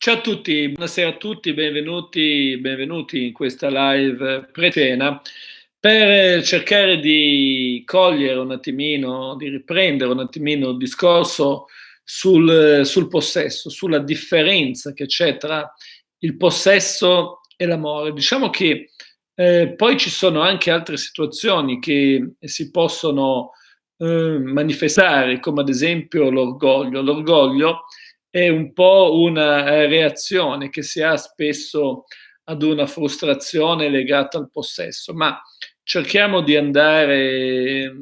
Ciao a tutti, buonasera a tutti, benvenuti in questa live pre-cena per cercare di cogliere un attimino, di riprendere un attimino il discorso sul possesso, sulla differenza che c'è tra il possesso e l'amore. Diciamo che poi ci sono anche altre situazioni che si possono manifestare, come ad esempio l'orgoglio. L'orgoglio è un po' una reazione che si ha spesso ad una frustrazione legata al possesso, ma cerchiamo di andare,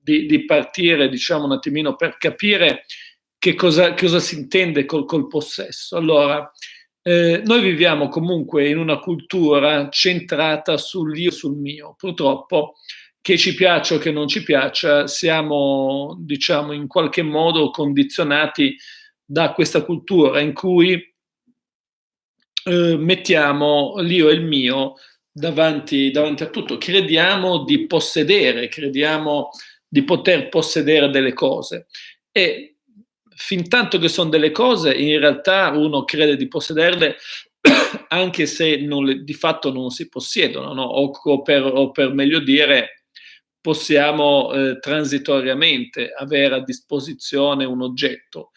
di partire, diciamo, un attimino per capire cosa si intende col possesso. Allora, noi viviamo comunque in una cultura centrata sull'io, sul mio. Purtroppo, che ci piaccia o che non ci piaccia, siamo, diciamo, in qualche modo condizionati da questa cultura in cui mettiamo l'io e il mio davanti a tutto. Crediamo di possedere, crediamo di poter possedere delle cose e fin tanto che sono delle cose, in realtà uno crede di possederle anche se di fatto non si possiedono, no? O per meglio dire, possiamo transitoriamente avere a disposizione un oggetto.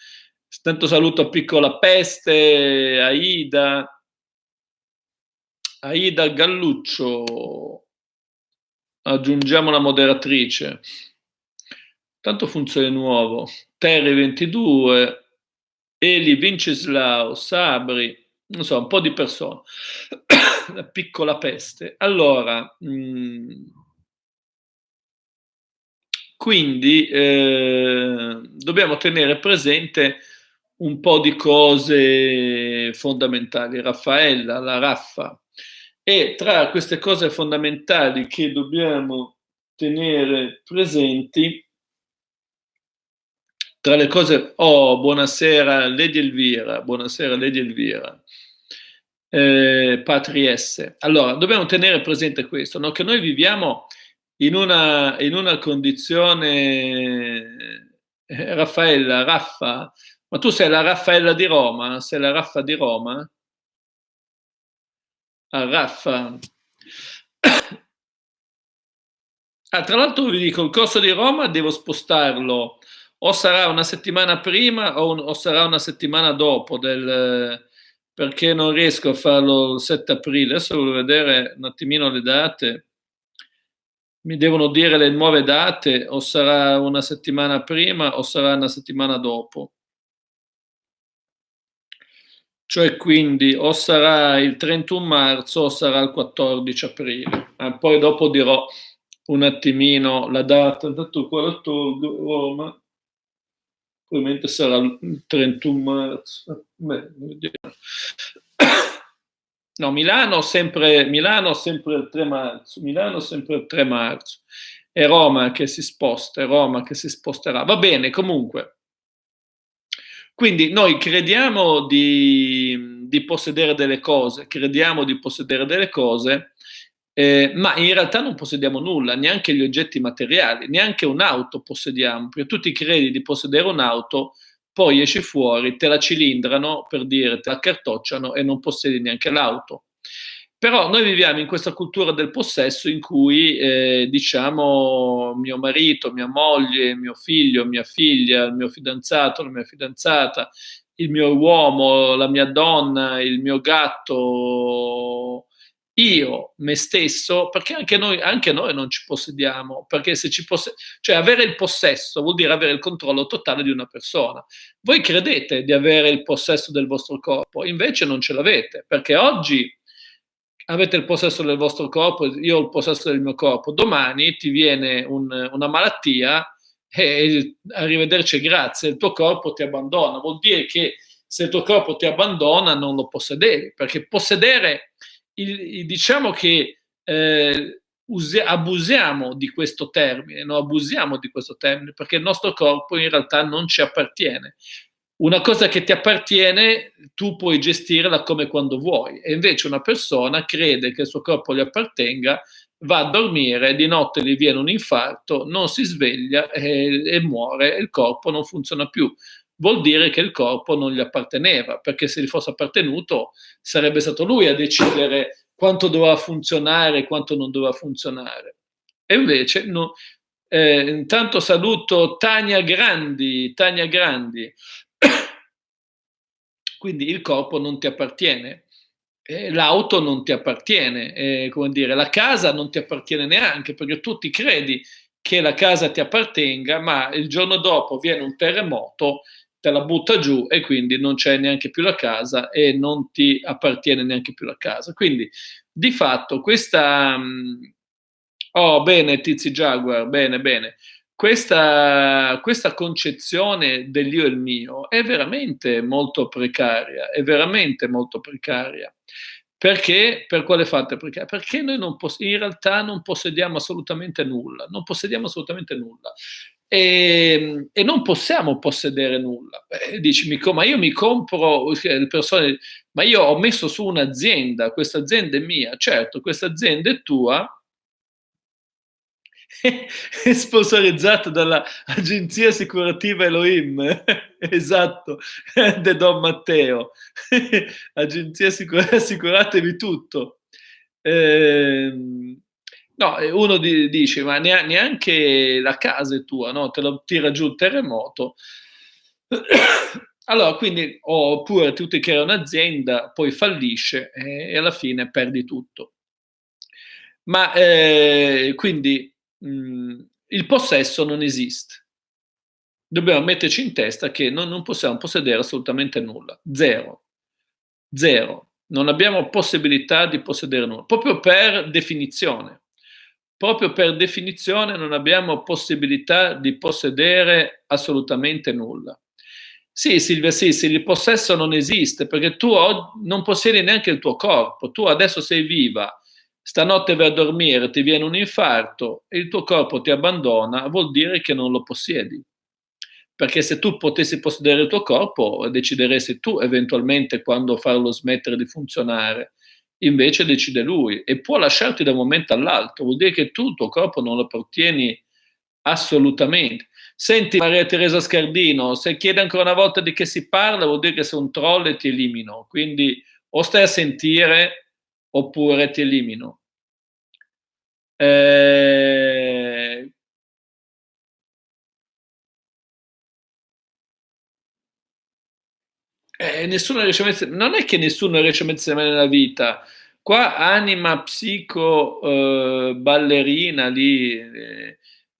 Tanto saluto a Piccola Peste, Aida Galluccio, aggiungiamo la moderatrice. Tanto funziona nuovo. Terry 22, Eli Vinceslao, Sabri, non so, un po' di persone. La Piccola Peste. Allora, quindi dobbiamo tenere presente un po' di cose fondamentali. Raffaella, la Raffa. E tra queste cose fondamentali che dobbiamo tenere presenti, tra le cose, buonasera Lady Elvira, Patriesse. Allora, dobbiamo tenere presente questo, no? Che noi viviamo in una condizione, Raffaella, Raffa, ma tu sei la Raffaella di Roma? Sei la Raffa di Roma? Ah, Raffa. Ah, tra l'altro vi dico, il corso di Roma devo spostarlo, o sarà una settimana prima o sarà una settimana dopo, perché non riesco a farlo il 7 aprile. Adesso voglio vedere un attimino le date. Mi devono dire le nuove date, o sarà una settimana prima o sarà una settimana dopo. Cioè quindi o sarà il 31 marzo o sarà il 14 aprile. Poi dopo dirò un attimino la data, intanto qua la tolgo, Roma, probabilmente sarà il 31 marzo. Beh, vediamo. No, Milano sempre il 3 marzo, Milano sempre il 3 marzo, è Roma che si sposta, è Roma che si sposterà. Va bene, comunque. Quindi noi crediamo di possedere delle cose, ma in realtà non possediamo nulla, neanche gli oggetti materiali, neanche un'auto possediamo, perché tu ti credi di possedere un'auto, poi esci fuori, te la cilindrano, per dire, te la accartocciano e non possiedi neanche l'auto. Però noi viviamo in questa cultura del possesso in cui diciamo mio marito, mia moglie, mio figlio, mia figlia, il mio fidanzato, la mia fidanzata, il mio uomo, la mia donna, il mio gatto, io, me stesso, perché anche noi non ci possediamo, perché se cioè avere il possesso vuol dire avere il controllo totale di una persona. Voi credete di avere il possesso del vostro corpo, invece non ce l'avete, perché oggi avete il possesso del vostro corpo, io ho il possesso del mio corpo, domani ti viene una malattia e arrivederci, grazie, il tuo corpo ti abbandona. Vuol dire che se il tuo corpo ti abbandona non lo possedevi, perché possedere, diciamo che abusiamo di questo termine, no? Abusiamo di questo termine, perché il nostro corpo in realtà non ci appartiene. Una cosa che ti appartiene, tu puoi gestirla come quando vuoi, e invece una persona crede che il suo corpo gli appartenga, va a dormire, di notte gli viene un infarto, non si sveglia e muore, e il corpo non funziona più. vuol dire che il corpo non gli apparteneva, perché se gli fosse appartenuto sarebbe stato lui a decidere quanto doveva funzionare e quanto non doveva funzionare. E invece no. Intanto saluto Tania Grandi, Tania Grandi. Quindi il corpo non ti appartiene, l'auto non ti appartiene, come dire, la casa non ti appartiene neanche, perché tu ti credi che la casa ti appartenga, ma il giorno dopo viene un terremoto, te la butta giù e quindi non c'è neanche più la casa e non ti appartiene neanche più la casa. Quindi di fatto questa... Oh, bene, Tizi Jaguar, bene, bene. Questa concezione dell'io e il mio è veramente molto precaria, è veramente molto precaria. Perché? Per quale fatto è precaria? Perché noi in realtà non possediamo assolutamente nulla, non possediamo assolutamente nulla. E non possiamo possedere nulla. Dici, ma io mi compro, le persone, ma io ho messo su un'azienda, questa azienda è mia, certo, questa azienda è tua, è sponsorizzato dall'agenzia assicurativa Elohim, esatto, De Don Matteo, agenzia assicuratevi tutto. No, uno dice, ma neanche la casa è tua, no? Te lo tira giù il terremoto. Allora, quindi, oppure tu ti crei un'azienda, poi fallisce e alla fine perdi tutto. Ma quindi il possesso non esiste. Dobbiamo metterci in testa che non possiamo possedere assolutamente nulla. Zero. Zero. Non abbiamo possibilità di possedere nulla. Proprio per definizione. Proprio per definizione non abbiamo possibilità di possedere assolutamente nulla. Sì, Silvia, sì, il possesso non esiste perché tu non possiedi neanche il tuo corpo. Tu adesso sei viva, stanotte vai a dormire, ti viene un infarto e il tuo corpo ti abbandona, vuol dire che non lo possiedi. Perché se tu potessi possedere il tuo corpo, decideresti tu eventualmente quando farlo smettere di funzionare. Invece decide lui e può lasciarti da un momento all'altro, vuol dire che tu il tuo corpo non lo ottieni assolutamente. Senti Maria Teresa Scardino, se chiede ancora una volta di che si parla, vuol dire che sei un troll e ti elimino. Quindi o stai a sentire oppure ti elimino. Eh, nessuno riesce a mettere, non è che nessuno riesce a mettersi nella vita. Qua anima, psico, ballerina lì,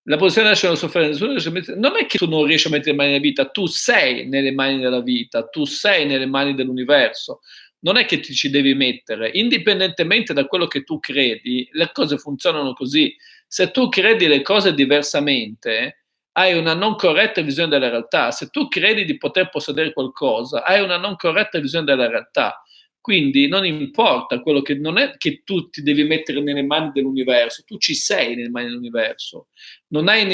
la posizione lasciano sofferire, nessuno riesce a mettere, non è che tu non riesci a mettere le mani nella vita, tu sei nelle mani della vita, tu sei nelle mani dell'universo. Non è che ti ci devi mettere, indipendentemente da quello che tu credi, le cose funzionano così. Se tu credi le cose diversamente, hai una non corretta visione della realtà. Se tu credi di poter possedere qualcosa, hai una non corretta visione della realtà. Quindi non importa quello che non è che tu ti devi mettere nelle mani dell'universo, tu ci sei nelle mani dell'universo. Non hai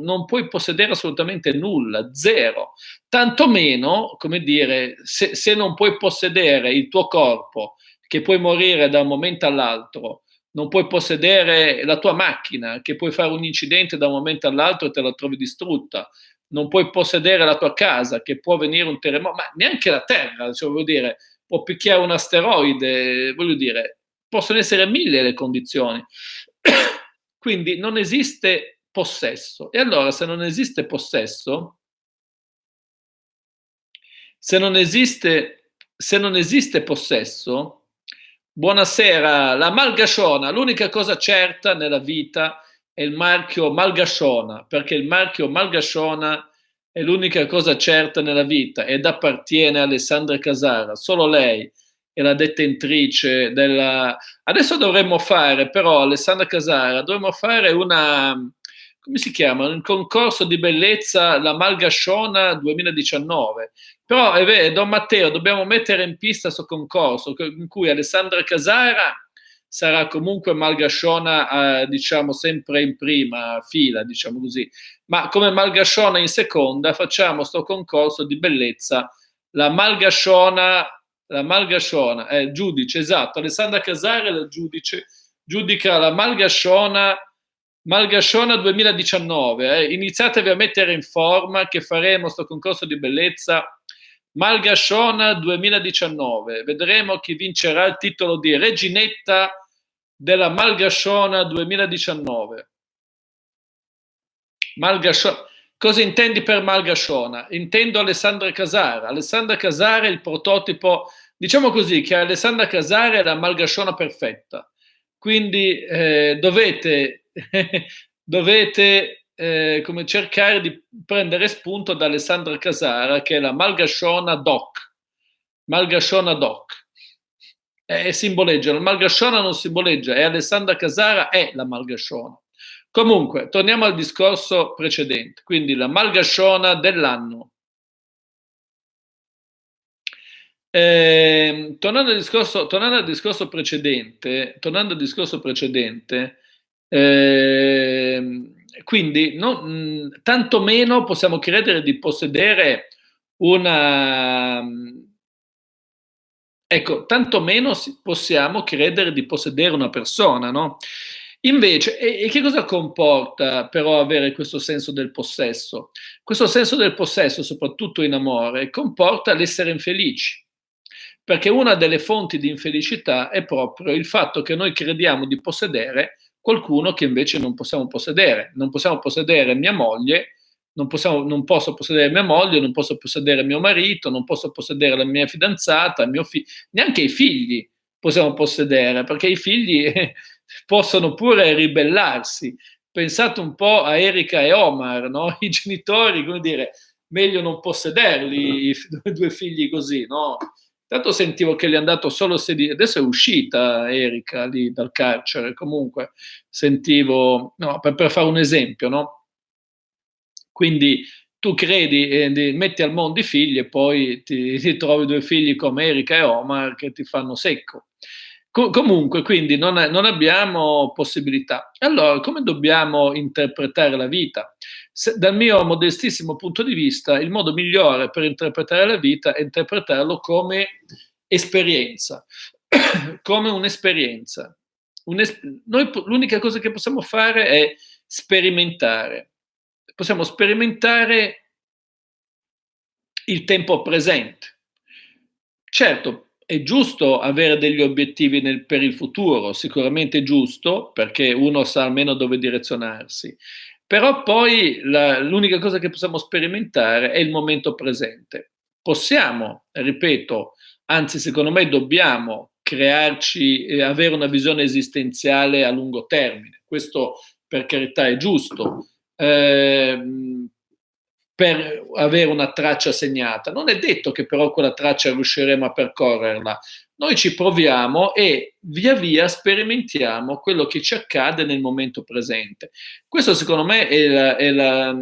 non puoi possedere assolutamente nulla, zero. Tantomeno, come dire, se non puoi possedere il tuo corpo, che puoi morire da un momento all'altro, non puoi possedere la tua macchina, che puoi fare un incidente da un momento all'altro e te la trovi distrutta, non puoi possedere la tua casa, che può venire un terremoto, ma neanche la terra, cioè, voglio dire, può picchiare un asteroide, voglio dire, possono essere mille le condizioni. Quindi non esiste possesso. E allora se non esiste possesso, se non esiste possesso, buonasera, la Malgasciona, l'unica cosa certa nella vita è il marchio Malgasciona, perché il marchio Malgasciona è l'unica cosa certa nella vita ed appartiene a Alessandra Casara, solo lei è la detentrice della... Adesso dovremmo fare, però, Alessandra Casara, dovremmo fare una, come si chiama? Un concorso di bellezza, la Malgasciona 2019. Però è vero, Don Matteo, dobbiamo mettere in pista questo concorso in cui Alessandra Casara sarà comunque Malgasciona, diciamo, sempre in prima fila, diciamo così. Ma come Malgasciona in seconda facciamo questo concorso di bellezza, la Malgasciona, giudice, esatto, Alessandra Casara è la giudice, giudica la Malgasciona Malgasciona 2019, iniziatevi a mettere in forma che faremo sto concorso di bellezza. Malgasciona 2019, vedremo chi vincerà il titolo di reginetta della Malgasciona 2019. Malgasciona. Cosa intendi per Malgasciona? Intendo Alessandra Casara. Alessandra Casara è il prototipo, diciamo così, che Alessandra Casara è la Malgasciona perfetta. Quindi dovete, dovete come cercare di prendere spunto da Alessandra Casara, che è la Malgasciona Doc. Malgasciona Doc. Simboleggia, la Malgasciona non simboleggia, e Alessandra Casara è la Malgasciona. Comunque, torniamo al discorso precedente, quindi la Malgasciona dell'anno. Tornando al discorso precedente, quindi tanto meno possiamo credere di possedere una... Ecco, tanto meno possiamo credere di possedere una persona, no? Invece, e che cosa comporta però avere questo senso del possesso? Questo senso del possesso, soprattutto in amore, comporta l'essere infelici. Perché una delle fonti di infelicità è proprio il fatto che noi crediamo di possedere qualcuno che invece non possiamo possedere. Non possiamo possedere mia moglie, non posso possedere mia moglie, non posso possedere mio marito, non posso possedere la mia fidanzata, neanche i figli possiamo possedere, perché i figli possono pure ribellarsi. Pensate un po' a Erika e Omar, no? I genitori, come dire, meglio non possederli, i due figli così, no? Tanto sentivo che gli è andato solo 16, adesso è uscita Erika lì dal carcere, comunque sentivo, no, per fare un esempio, no? Quindi tu credi, metti al mondo i figli e poi ti trovi due figli come Erika e Omar che ti fanno secco. Comunque, quindi non abbiamo possibilità. Allora, come dobbiamo interpretare la vita? Dal mio modestissimo punto di vista, il modo migliore per interpretare la vita è interpretarlo come esperienza, come un'esperienza. Noi l'unica cosa che possiamo fare è sperimentare. Possiamo sperimentare il tempo presente. Certo, è giusto avere degli obiettivi per il futuro, sicuramente è giusto, perché uno sa almeno dove direzionarsi. Però poi l'unica cosa che possiamo sperimentare è il momento presente. Possiamo, ripeto, anzi secondo me dobbiamo crearci, avere una visione esistenziale a lungo termine. Questo per carità è giusto. Per avere una traccia segnata. Non è detto che però quella traccia riusciremo a percorrerla. Noi ci proviamo e via via sperimentiamo quello che ci accade nel momento presente. Questo secondo me è la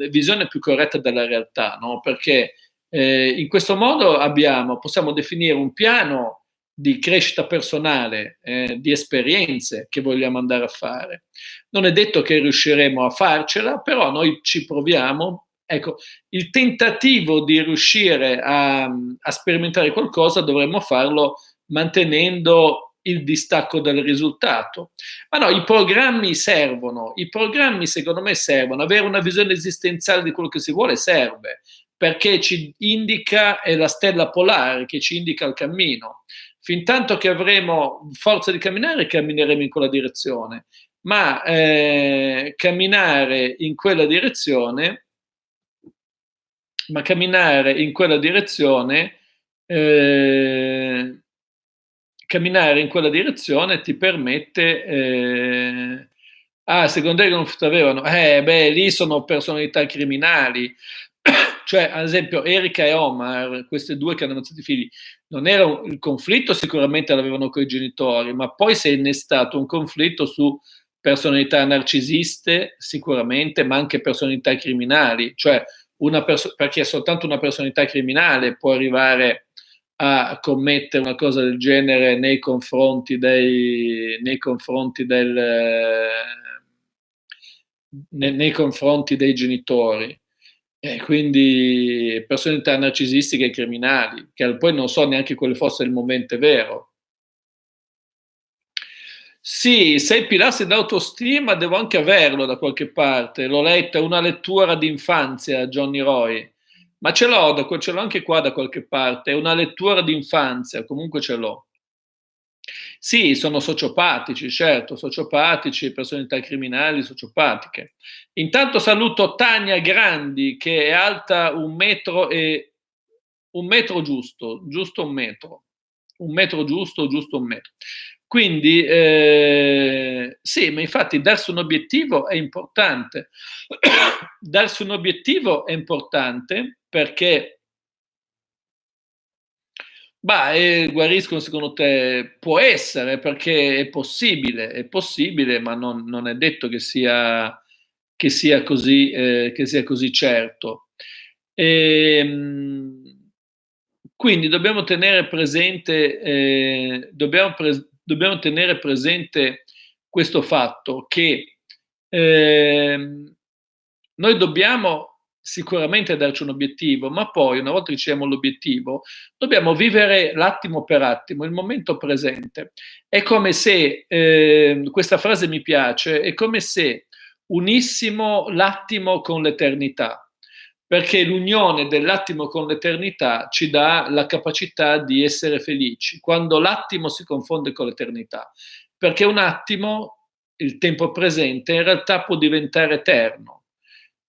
visione più corretta della realtà, no? Perché in questo modo possiamo definire un piano di crescita personale, di esperienze che vogliamo andare a fare. Non è detto che riusciremo a farcela, però noi ci proviamo. Ecco, il tentativo di riuscire a sperimentare qualcosa dovremmo farlo mantenendo il distacco dal risultato. Ma no, i programmi secondo me servono, avere una visione esistenziale di quello che si vuole serve, perché ci indica, è la stella polare che ci indica il cammino. Fin tanto che avremo forza di camminare, cammineremo in quella direzione, ma camminare in quella direzione eh, camminare in quella direzione ti permette secondo te che non avevano lì sono personalità criminali. Cioè, ad esempio, Erika e Omar, queste due che hanno ammazzato i figli, non era il conflitto, sicuramente l'avevano con i genitori, ma poi si è innestato un conflitto su personalità narcisiste, sicuramente, ma anche personalità criminali, cioè perché soltanto una personalità criminale può arrivare a commettere una cosa del genere nei confronti nei confronti dei genitori. Quindi personalità narcisistiche e criminali, che poi non so neanche quale fosse il momento vero. Sì, 6 pilastri d'autostima devo anche averlo da qualche parte. L'ho letta, una lettura d'infanzia, Johnny Roy. Ma ce l'ho anche qua da qualche parte. È una lettura d'infanzia, comunque ce l'ho. Sì, sono sociopatici, certo, sociopatici, personalità criminali, sociopatiche. Intanto saluto Tania Grandi, che è alta 1 metro giusto, giusto 1 metro. 1 metro giusto, giusto 1 metro. Quindi, sì, ma infatti darsi un obiettivo è importante. Darsi un obiettivo è importante perché, bah, guariscono secondo te? Può essere, perché è possibile, ma non è detto che sia così certo. Ehm, quindi dobbiamo tenere presente questo fatto che noi dobbiamo sicuramente darci un obiettivo, ma poi una volta che riceviamo l'obiettivo, dobbiamo vivere l'attimo per attimo, il momento presente. È come se, questa frase mi piace, è come se unissimo l'attimo con l'eternità, perché l'unione dell'attimo con l'eternità ci dà la capacità di essere felici, quando l'attimo si confonde con l'eternità, perché un attimo, il tempo presente, in realtà può diventare eterno.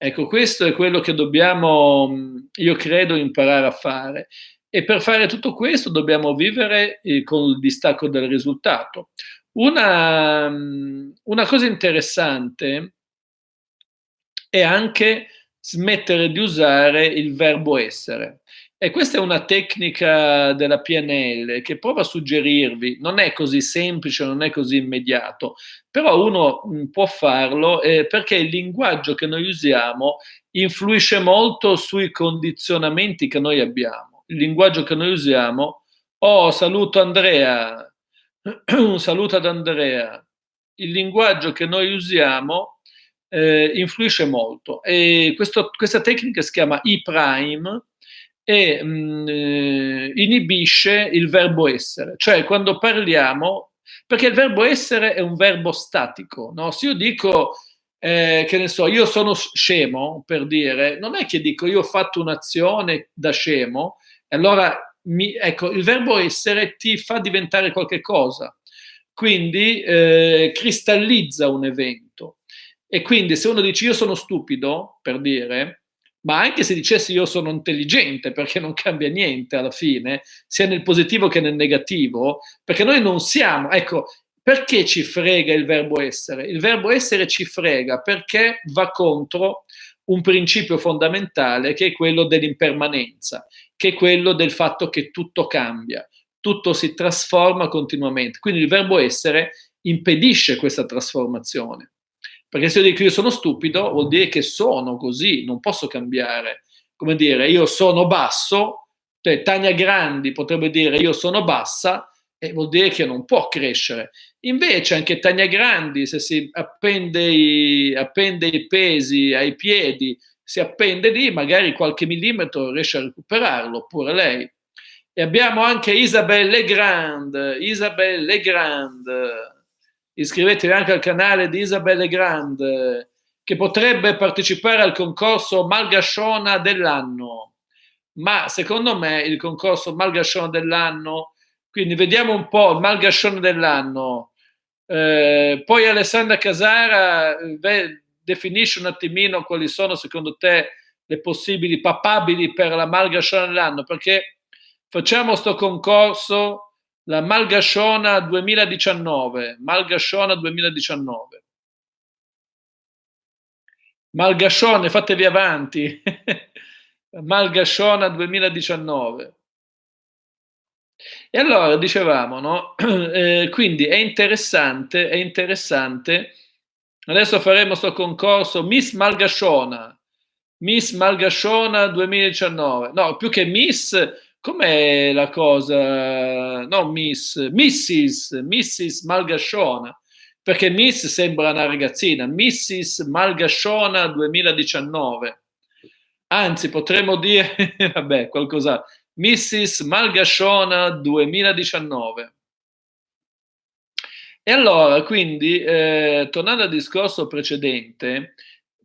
Ecco, questo è quello che dobbiamo, io credo, imparare a fare. E per fare tutto questo dobbiamo vivere con il distacco del risultato. Una cosa interessante è anche smettere di usare il verbo essere. E questa è una tecnica della PNL che prova a suggerirvi, non è così semplice, non è così immediato, però uno può farlo perché il linguaggio che noi usiamo influisce molto sui condizionamenti che noi abbiamo. Il linguaggio che noi usiamo, oh, saluto Andrea, un saluto ad Andrea. Il linguaggio che noi usiamo influisce molto. E questa tecnica si chiama E-Prime e inibisce il verbo essere, cioè quando parliamo, perché il verbo essere è un verbo statico, no? Se io dico, che ne so, io sono scemo, per dire, non è che dico io ho fatto un'azione da scemo, e allora ecco, il verbo essere ti fa diventare qualche cosa, quindi cristallizza un evento. E quindi se uno dice io sono stupido, per dire, ma anche se dicessi io sono intelligente, perché non cambia niente alla fine, sia nel positivo che nel negativo, perché noi non siamo, ecco, perché ci frega il verbo essere? Il verbo essere ci frega perché va contro un principio fondamentale che è quello dell'impermanenza, che è quello del fatto che tutto cambia, tutto si trasforma continuamente. Quindi il verbo essere impedisce questa trasformazione. Perché se io dico io sono stupido, vuol dire che sono così, non posso cambiare. Come dire, io sono basso, cioè Tania Grandi potrebbe dire io sono bassa, e vuol dire che non può crescere. Invece anche Tania Grandi, se si appende i pesi ai piedi, si appende lì, magari qualche millimetro riesce a recuperarlo, pure lei. E abbiamo anche Isabelle Legrand, iscrivetevi anche al canale di Isabelle Legrand, che potrebbe partecipare al concorso Malgasciona dell'anno. Ma secondo me il concorso Malgasciona dell'anno, quindi vediamo un po' il Malgasciona dell'anno, poi Alessandra Casara definisce un attimino quali sono secondo te le possibili papabili per la Malgasciona dell'anno, perché facciamo sto concorso, la Malgasciona 2019, Malgasciona 2019. Malgascione, fatevi avanti. Malgasciona 2019. E allora dicevamo, no? Quindi è interessante. Adesso faremo questo concorso Miss Malgasciona 2019. No, più che Miss, com'è la cosa? No, Mrs. Malgasciona, perché Miss sembra una ragazzina, Mrs. Malgasciona 2019. Anzi, potremmo dire, vabbè, qualcosa, Mrs. Malgasciona 2019. E allora, quindi, tornando al discorso precedente,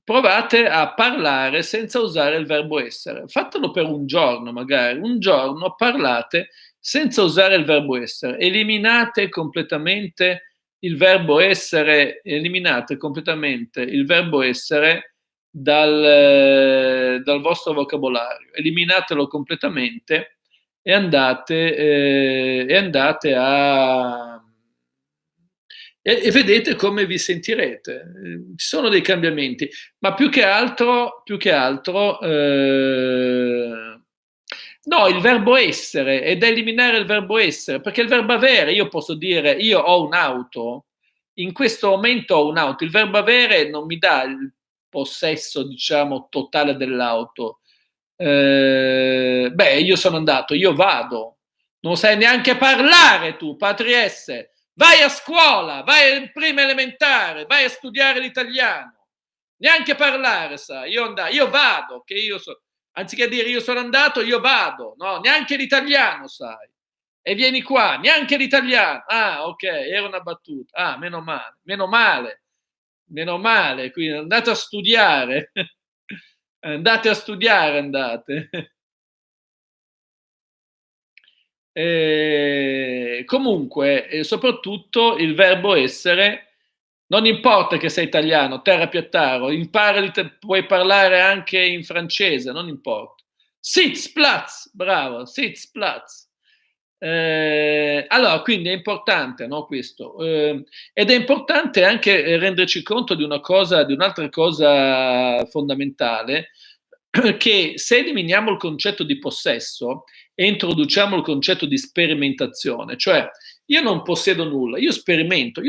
provate a parlare senza usare il verbo essere. Fatelo per un giorno, magari. Un giorno parlate senza usare il verbo essere. Eliminate completamente il verbo essere, eliminate completamente il verbo essere dal vostro vocabolario. Eliminatelo completamente e andate e vedete come vi sentirete. Ci sono dei cambiamenti, ma più che altro no, il verbo essere, è da eliminare il verbo essere, perché il verbo avere, io posso dire io ho un'auto, in questo momento ho un'auto, il verbo avere non mi dà il possesso, diciamo, totale dell'auto. Beh, io sono andato, io vado, non sai neanche parlare tu, Patriesse. Vai a scuola, vai in prima elementare, vai a studiare l'italiano. Neanche parlare, sai. Io vado, che io so, anziché dire io sono andato, io vado. No, neanche l'italiano, sai. E vieni qua, neanche l'italiano. Ah, ok, era una battuta. Ah, meno male, meno male, meno male. Quindi andate a studiare. Andate a studiare, andate. Comunque, soprattutto il verbo essere, non importa che sei italiano, terra piattaro, puoi parlare anche in francese, non importa. Sitzplatz, bravo, Sitzplatz. Allora, quindi è importante, no, questo. Ed è importante anche renderci conto di una cosa, di un'altra cosa fondamentale, che se eliminiamo il concetto di possesso e introduciamo il concetto di sperimentazione, cioè io non possiedo nulla, io sperimento,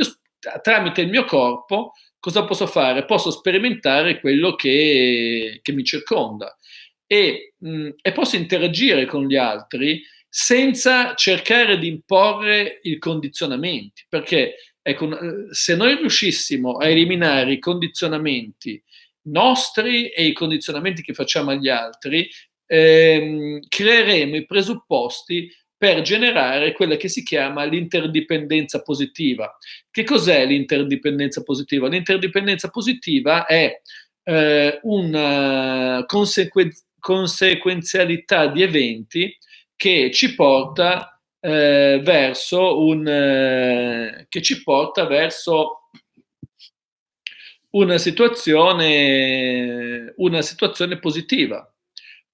tramite il mio corpo cosa posso fare? Posso sperimentare quello che mi circonda e posso interagire con gli altri senza cercare di imporre i condizionamenti, perché ecco, se noi riuscissimo a eliminare i condizionamenti nostri e i condizionamenti che facciamo agli altri, creeremo i presupposti per generare quella che si chiama l'interdipendenza positiva. Che cos'è l'interdipendenza positiva? L'interdipendenza positiva è una conseguenzialità di eventi che ci porta verso una situazione positiva.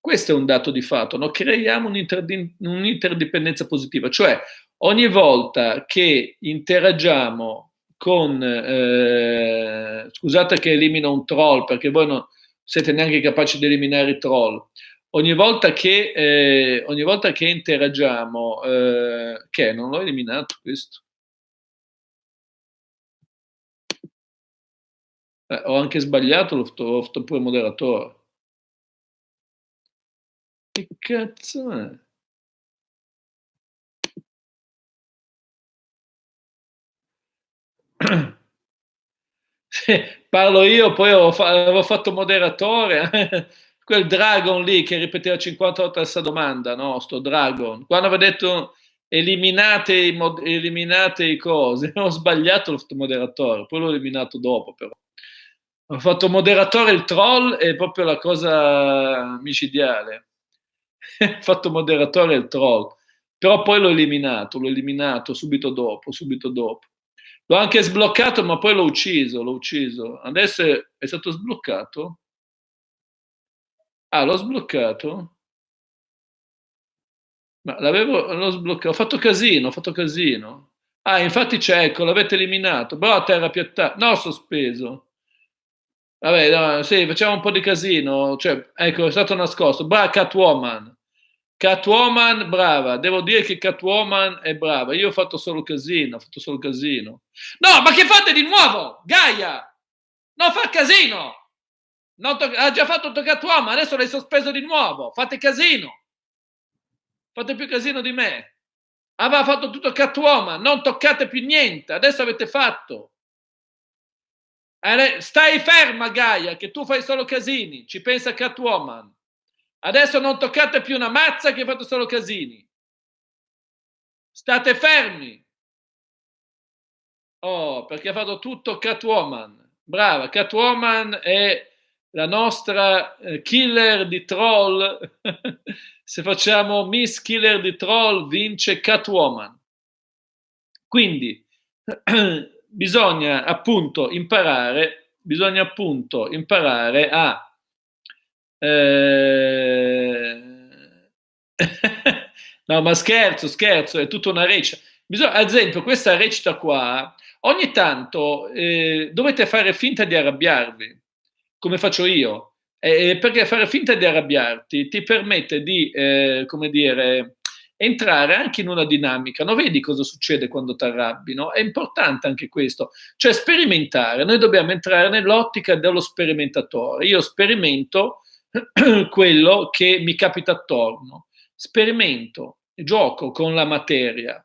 Questo è un dato di fatto, no? Creiamo un'interdipendenza positiva, cioè ogni volta che interagiamo con, scusate che elimino un troll perché voi non siete neanche capaci di eliminare i troll, ogni volta che interagiamo, che non l'ho eliminato questo. Ho anche sbagliato, l'ho fatto pure moderatore. Che cazzo è? Parlo io, poi avevo fatto moderatore, quel Dragon lì che ripeteva 50 volte la stessa domanda, no? Sto Dragon. Quando aveva detto eliminate i cose, ho sbagliato, l'ho fatto moderatore, poi l'ho eliminato dopo però. Ho fatto moderatore il troll è proprio la cosa micidiale. Ho fatto moderatore il troll, però poi l'ho eliminato subito dopo, subito dopo. L'ho anche sbloccato, ma poi l'ho ucciso, l'ho ucciso. Adesso è stato sbloccato? Ah, l'ho sbloccato? Ma l'ho sbloccato, ho fatto casino, ho fatto casino. Ah, infatti c'è, ecco, l'avete eliminato. Però a terra piattata. No, sospeso. Vabbè, no, sì, facciamo un po' di casino. Cioè, ecco, è stato nascosto. Brava Catwoman. Catwoman, brava. Devo dire che Catwoman è brava. Io ho fatto solo casino, ho fatto solo casino. No, ma che fate di nuovo? Gaia! Non fa casino! Ha già fatto Catwoman, adesso l'hai sospeso di nuovo. Fate casino. Fate più casino di me. Aveva fatto tutto Catwoman, non toccate più niente. Adesso avete fatto. Stai ferma, Gaia, che tu fai solo casini. Ci pensa Catwoman. Adesso non toccate più una mazza che hai fatto solo casini. State fermi. Oh, perché ha fatto tutto Catwoman. Brava, Catwoman è la nostra killer di troll. Se facciamo Miss Killer di troll, vince Catwoman. Quindi bisogna appunto imparare a eh, no, ma scherzo, è tutta una recita. Ad esempio, questa recita qua, ogni tanto dovete fare finta di arrabbiarvi, come faccio io, perché fare finta di arrabbiarti ti permette di, come dire, entrare anche in una dinamica. No? Vedi cosa succede quando ti arrabbi, no? È importante anche questo. Cioè, sperimentare. Noi dobbiamo entrare nell'ottica dello sperimentatore. Io sperimento quello che mi capita attorno. Sperimento, gioco con la materia.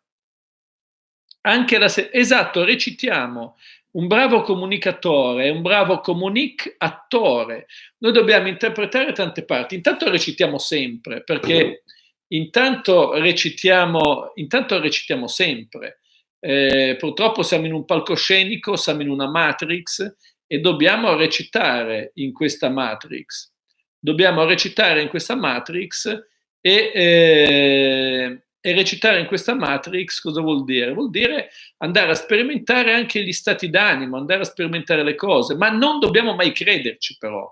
Esatto, recitiamo. Un bravo comunicatore è un bravo comunic-attore. Noi dobbiamo interpretare tante parti. Intanto recitiamo sempre, perché intanto recitiamo sempre. Purtroppo siamo in un palcoscenico, siamo in una matrix e dobbiamo recitare in questa matrix. Dobbiamo recitare in questa matrix e recitare in questa matrix cosa vuol dire? Vuol dire andare a sperimentare anche gli stati d'animo, andare a sperimentare le cose, ma non dobbiamo mai crederci però.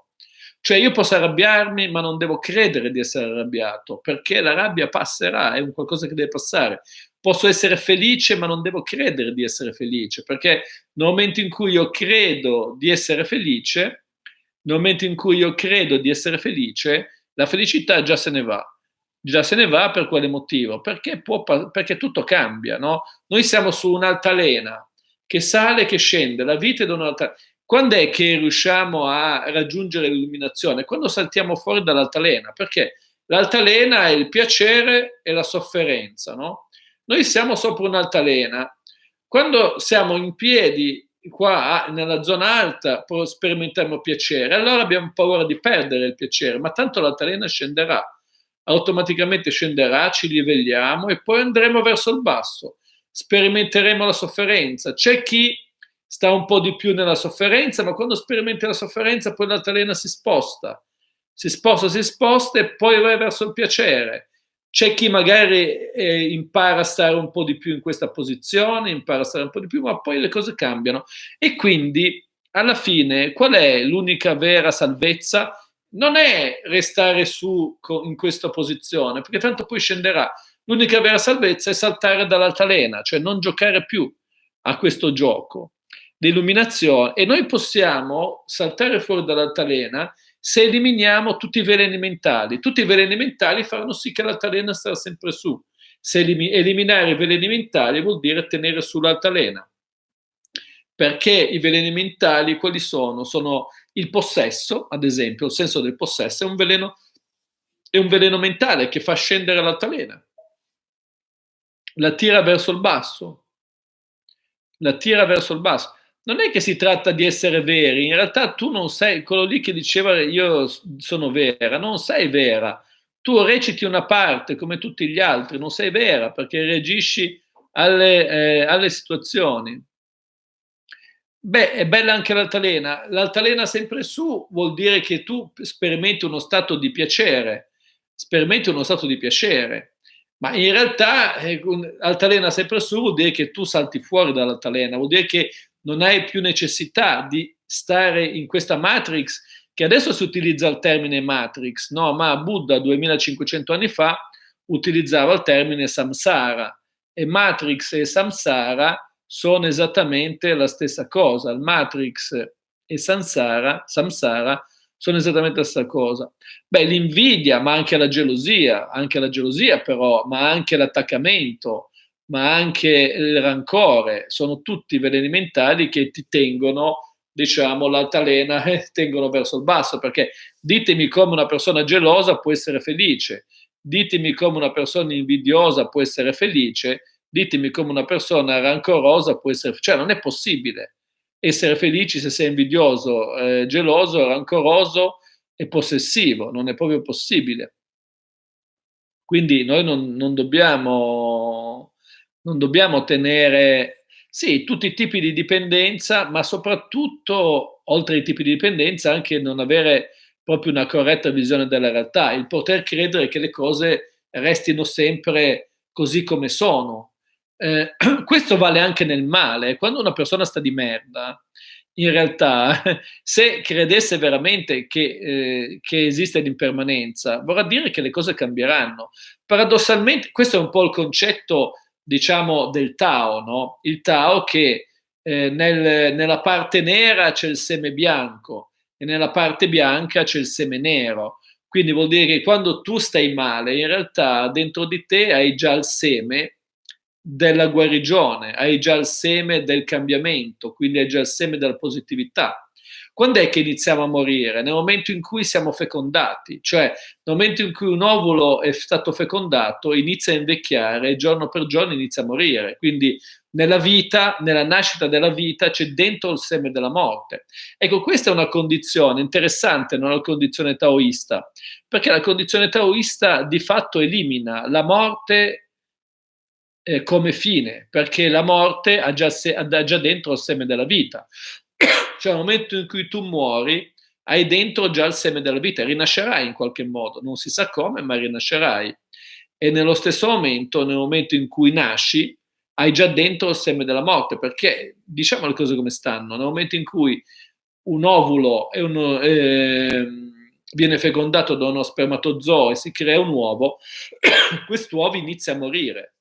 Cioè io posso arrabbiarmi, ma non devo credere di essere arrabbiato, perché la rabbia passerà, è un qualcosa che deve passare. Posso essere felice, ma non devo credere di essere felice, perché nel momento in cui io credo di essere felice, nel momento in cui io credo di essere felice, la felicità già se ne va. Già se ne va per quale motivo? Perché tutto cambia, no? Noi siamo su un'altalena che sale e che scende, la vita è da un'altalena. Quando è che riusciamo a raggiungere l'illuminazione? Quando saltiamo fuori dall'altalena, perché l'altalena è il piacere e la sofferenza, no? Noi siamo sopra un'altalena. Quando siamo in piedi qua nella zona alta sperimentiamo piacere, allora abbiamo paura di perdere il piacere, ma tanto l'altalena scenderà, automaticamente scenderà, ci livelliamo e poi andremo verso il basso, sperimenteremo la sofferenza. C'è chi sta un po' di più nella sofferenza, ma quando sperimenta la sofferenza poi l'altalena si sposta e poi va verso il piacere. C'è chi magari impara a stare un po' di più in questa posizione, impara a stare un po' di più, ma poi le cose cambiano. E quindi, alla fine, qual è l'unica vera salvezza? Non è restare in questa posizione, perché tanto poi scenderà. L'unica vera salvezza è saltare dall'altalena, cioè non giocare più a questo gioco di illuminazione. E noi possiamo saltare fuori dall'altalena se eliminiamo tutti i veleni mentali. Tutti i veleni mentali faranno sì che l'altalena starà sempre su. Se eliminare i veleni mentali vuol dire tenere sull'altalena. Perché i veleni mentali quali sono? Sono il possesso, ad esempio, il senso del possesso è un veleno mentale che fa scendere l'altalena, la tira verso il basso, la tira verso il basso. Non è che si tratta di essere veri, in realtà tu non sei, quello lì che diceva io sono vera, non sei vera. Tu reciti una parte come tutti gli altri, non sei vera perché reagisci alle situazioni. Beh, è bella anche l'altalena. L'altalena sempre su vuol dire che tu sperimenti uno stato di piacere, ma in realtà altalena sempre su vuol dire che tu salti fuori dall'altalena, vuol dire che non hai più necessità di stare in questa matrix, che adesso si utilizza il termine matrix, no? Ma Buddha 2500 anni fa utilizzava il termine samsara e matrix e samsara sono esattamente la stessa cosa. Il matrix e samsara sono esattamente la stessa cosa. Beh, l'invidia, ma anche la gelosia però, ma anche l'attaccamento, ma anche il rancore, sono tutti veleni mentali che ti tengono, diciamo, l'altalena e tengono verso il basso, perché ditemi come una persona gelosa può essere felice, ditemi come una persona invidiosa può essere felice, ditemi come una persona rancorosa può essere, cioè non è possibile essere felici se sei invidioso, geloso, rancoroso e possessivo, non è proprio possibile. Quindi noi non dobbiamo tenere, Sì, tutti i tipi di dipendenza, ma soprattutto, oltre ai tipi di dipendenza, anche non avere proprio una corretta visione della realtà, il poter credere che le cose restino sempre così come sono. Questo vale anche nel male. Quando una persona sta di merda, in realtà, se credesse veramente che esiste l'impermanenza, vorrà dire che le cose cambieranno. Paradossalmente, questo è un po' il concetto, diciamo, del Tao, no? Il Tao che nella parte nera c'è il seme bianco e nella parte bianca c'è il seme nero. Quindi vuol dire che quando tu stai male, in realtà dentro di te hai già il seme della guarigione, hai già il seme del cambiamento, quindi hai già il seme della positività. Quando è che iniziamo a morire? Nel momento in cui siamo fecondati, cioè nel momento in cui un ovulo è stato fecondato, inizia a invecchiare e giorno per giorno inizia a morire. Quindi nella vita, nella nascita della vita, c'è dentro il seme della morte. Ecco, questa è una condizione interessante, non è una condizione taoista, perché la condizione taoista di fatto elimina la morte come fine, perché la morte ha già dentro il seme della vita. Cioè nel momento in cui tu muori, hai dentro già il seme della vita, rinascerai in qualche modo, non si sa come, ma rinascerai. E nello stesso momento, nel momento in cui nasci, hai già dentro il seme della morte, perché diciamo le cose come stanno, nel momento in cui un ovulo viene fecondato da uno spermatozoo e si crea un uovo, quest'uovo inizia a morire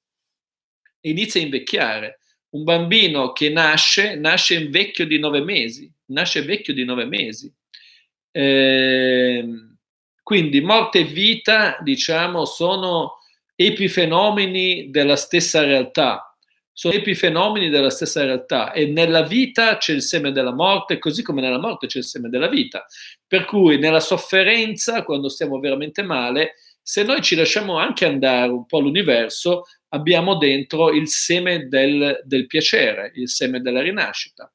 e inizia a invecchiare. Un bambino che nasce vecchio di 9 mesi, nasce vecchio di 9 mesi. Eh, quindi morte e vita, diciamo, sono epifenomeni della stessa realtà. Sono epifenomeni della stessa realtà e nella vita c'è il seme della morte, così come nella morte c'è il seme della vita. Per cui nella sofferenza, quando stiamo veramente male, se noi ci lasciamo anche andare un po' all'universo, abbiamo dentro il seme del piacere, il seme della rinascita.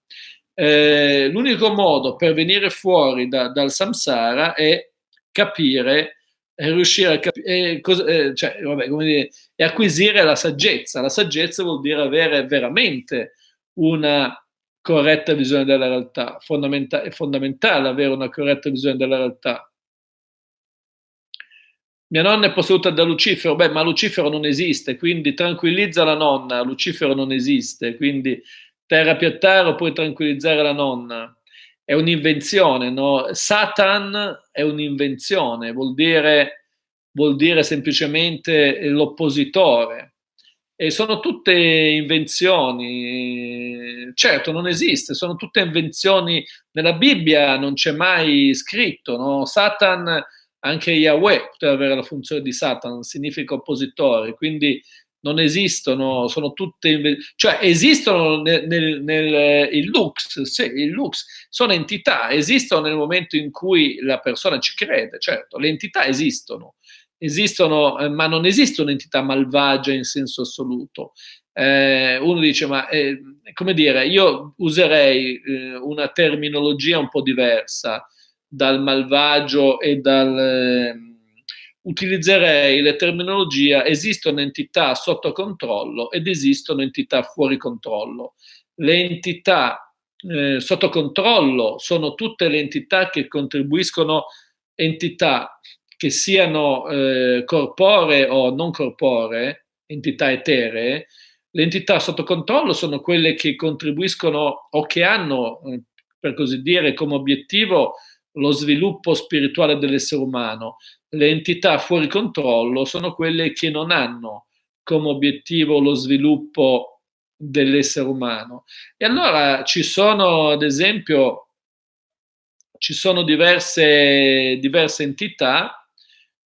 L'unico modo per venire fuori dal samsara è capire, riuscire a capire, cioè, vabbè, come dire, e acquisire la saggezza. La saggezza vuol dire avere veramente una corretta visione della realtà. È fondamentale avere una corretta visione della realtà. Mia nonna è posseduta da Lucifero, beh, ma Lucifero non esiste, quindi tranquillizza la nonna, Lucifero non esiste, quindi terra piattaro, puoi tranquillizzare la nonna. È un'invenzione, no? Satan è un'invenzione, vuol dire semplicemente l'oppositore. E sono tutte invenzioni, certo non esiste, sono tutte invenzioni, nella Bibbia non c'è mai scritto, no? Satan, anche Yahweh poteva avere la funzione di Satan, significa oppositore, quindi non esistono, sono tutte, cioè esistono il lux, sì, il lux, sono entità, esistono nel momento in cui la persona ci crede, certo, le entità esistono, ma non esiste un'entità malvagia in senso assoluto. Uno dice, ma come dire, io userei una terminologia un po' diversa dal malvagio e utilizzerei la terminologia esistono entità sotto controllo ed esistono entità fuori controllo. Le entità sotto controllo sono tutte le entità che contribuiscono, entità che siano corporee o non corporee, entità eteree. Le entità sotto controllo sono quelle che contribuiscono o che hanno, per così dire, come obiettivo lo sviluppo spirituale dell'essere umano. Le entità fuori controllo sono quelle che non hanno come obiettivo lo sviluppo dell'essere umano. E allora ci sono, ad esempio, ci sono diverse entità,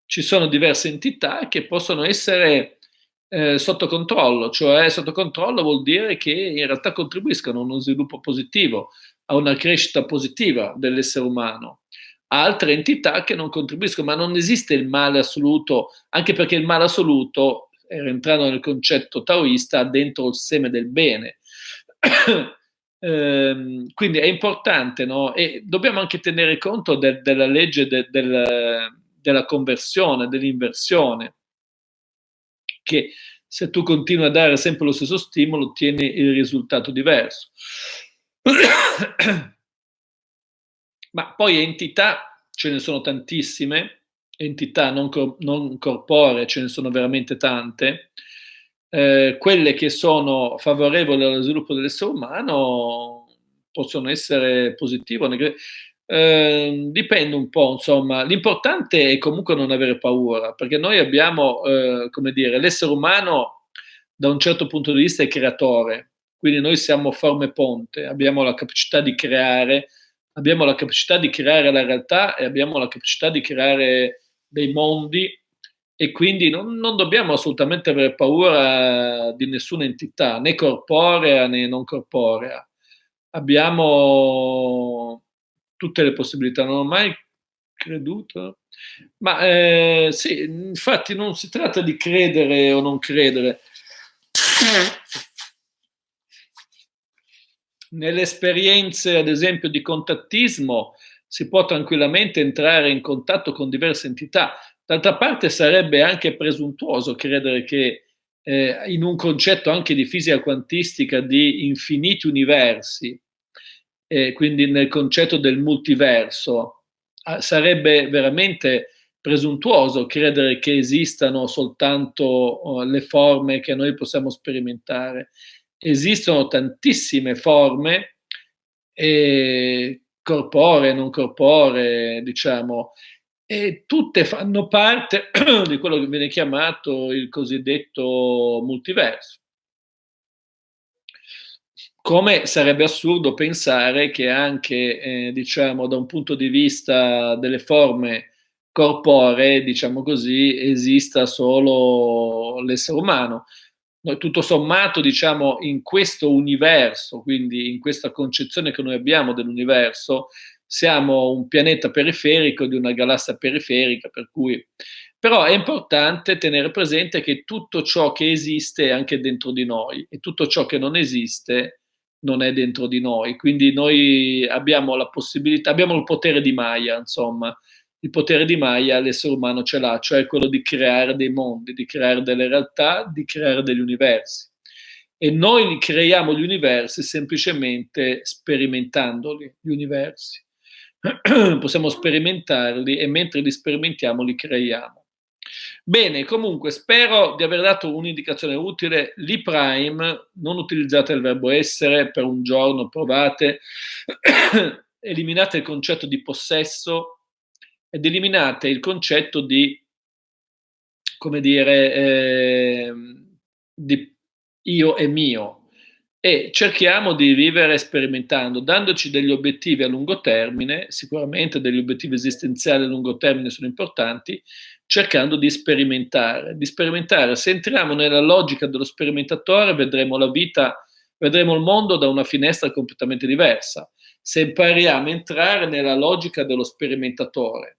ci sono diverse entità che possono essere sotto controllo, cioè sotto controllo vuol dire che in realtà contribuiscono a uno sviluppo positivo, a una crescita positiva dell'essere umano. Altre entità che non contribuiscono, ma non esiste il male assoluto, anche perché il male assoluto, rientrando nel concetto taoista, ha dentro il seme del bene. Quindi è importante, no? E dobbiamo anche tenere conto della legge della conversione, dell'inversione, che se tu continui a dare sempre lo stesso stimolo, ottieni il risultato diverso. Ma poi entità ce ne sono tantissime, entità non corporee ce ne sono veramente tante. Quelle che sono favorevoli allo sviluppo dell'essere umano possono essere positive o negative. Dipende un po', insomma. L'importante è comunque non avere paura, perché noi abbiamo, come dire, l'essere umano da un certo punto di vista è creatore, quindi noi siamo forme ponte, abbiamo la capacità di creare, abbiamo la capacità di creare la realtà e abbiamo la capacità di creare dei mondi e quindi non dobbiamo assolutamente avere paura di nessuna entità, né corporea né non corporea. Abbiamo tutte le possibilità, non ho mai creduto, ma sì, infatti non si tratta di credere o non credere. Nelle esperienze, ad esempio, di contattismo si può tranquillamente entrare in contatto con diverse entità. D'altra parte sarebbe anche presuntuoso credere che in un concetto anche di fisica quantistica di infiniti universi, quindi nel concetto del multiverso, sarebbe veramente presuntuoso credere che esistano soltanto le forme che noi possiamo sperimentare. Esistono tantissime forme corporee, non corporee, diciamo, e tutte fanno parte di quello che viene chiamato il cosiddetto multiverso. Come sarebbe assurdo pensare che anche, diciamo, da un punto di vista delle forme corporee, diciamo così, esista solo l'essere umano. Noi tutto sommato, diciamo, in questo universo, quindi in questa concezione che noi abbiamo dell'universo, siamo un pianeta periferico di una galassia periferica, per cui però è importante tenere presente che tutto ciò che esiste è anche dentro di noi e tutto ciò che non esiste non è dentro di noi. Quindi noi abbiamo la possibilità, abbiamo il potere di Maya, insomma. Il potere di Maya l'essere umano ce l'ha, cioè quello di creare dei mondi, di creare delle realtà, di creare degli universi. E noi creiamo gli universi semplicemente sperimentandoli, gli universi. Possiamo sperimentarli e mentre li sperimentiamo li creiamo. Bene, comunque spero di aver dato un'indicazione utile. L'E-Prime, non utilizzate il verbo essere per un giorno, provate, eliminate il concetto di possesso ed eliminate il concetto di, come dire, di io e mio. E cerchiamo di vivere sperimentando, dandoci degli obiettivi a lungo termine, sicuramente degli obiettivi esistenziali a lungo termine sono importanti, cercando di sperimentare. Di sperimentare. Se entriamo nella logica dello sperimentatore, vedremo la vita, vedremo il mondo da una finestra completamente diversa. Se impariamo a entrare nella logica dello sperimentatore,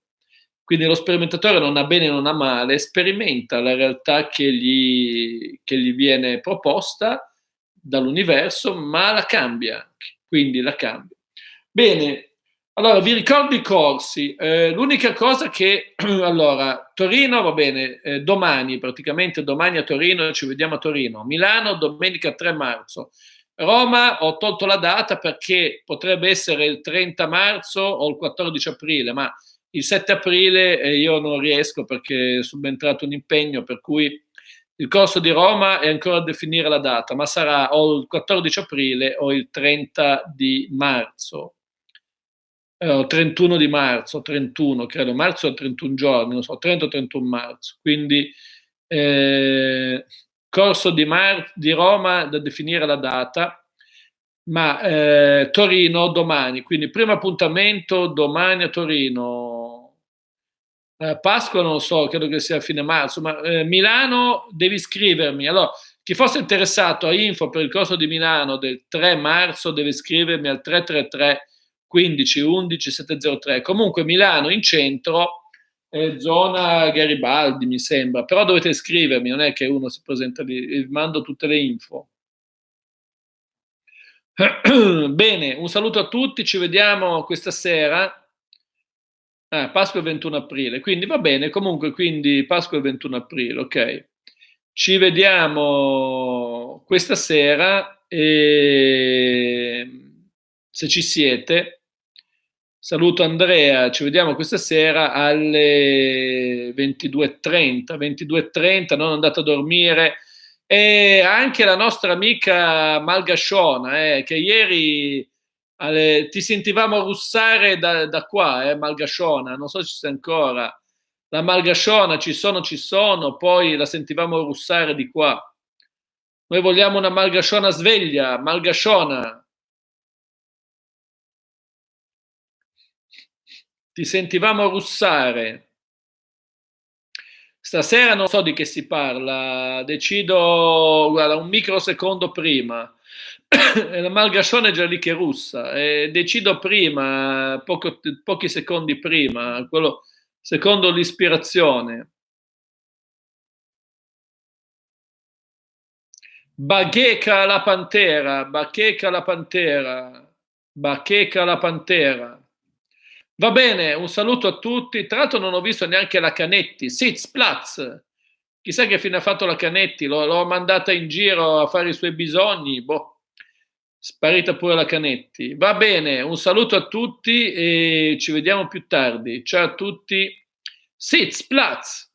quindi lo sperimentatore non ha bene e non ha male, sperimenta la realtà che gli viene proposta dall'universo, ma la cambia, quindi la cambia. Bene, allora vi ricordo i corsi. L'unica cosa che, allora, Torino va bene, domani, praticamente domani a Torino, ci vediamo a Torino. Milano, domenica 3 marzo. Roma, ho tolto la data perché potrebbe essere il 30 marzo o il 14 aprile, ma il 7 aprile io non riesco perché è subentrato un impegno, per cui il corso di Roma è ancora a definire la data, ma sarà o il 14 aprile o il 30 di marzo. 31 di marzo, 31 credo, marzo è 31 giorni, non so, 30 o 31 marzo. Quindi corso di Roma da definire la data, ma Torino domani, quindi primo appuntamento domani a Torino. Pasqua non so, credo che sia a fine marzo, ma Milano devi iscrivermi. Allora, chi fosse interessato a info per il corso di Milano del 3 marzo deve iscrivermi al 333 15 11 703. Comunque Milano in centro, zona Garibaldi mi sembra, però dovete iscrivermi, non è che uno si presenta lì, vi mando tutte le info. Bene, un saluto a tutti, ci vediamo questa sera. Pasqua il 21 aprile, quindi va bene, comunque, quindi Pasqua il 21 aprile, ok. Ci vediamo questa sera e se ci siete, saluto Andrea, ci vediamo questa sera alle 22:30, 22:30, non andate a dormire. E anche la nostra amica Malgasciona, che ieri ti sentivamo russare da qua, Malgasciona, non so se ci sei ancora. La Malgasciona, ci sono, poi la sentivamo russare di qua. Noi vogliamo una Malgasciona sveglia, Malgasciona. Ti sentivamo russare. Stasera non so di che si parla, decido, guarda, un microsecondo prima. La Malgasciona è già lì che russa, decido prima, pochi secondi prima, quello, secondo l'ispirazione. Bacheca la pantera, bacheca la pantera, bacheca la pantera. Va bene, un saluto a tutti. Tra l'altro non ho visto neanche la Canetti. Sitzplatz. Chissà che fine ha fatto la Canetti. L'ho mandata in giro a fare i suoi bisogni. Boh, sparita pure la Canetti. Va bene, un saluto a tutti e ci vediamo più tardi. Ciao a tutti. Sitzplatz.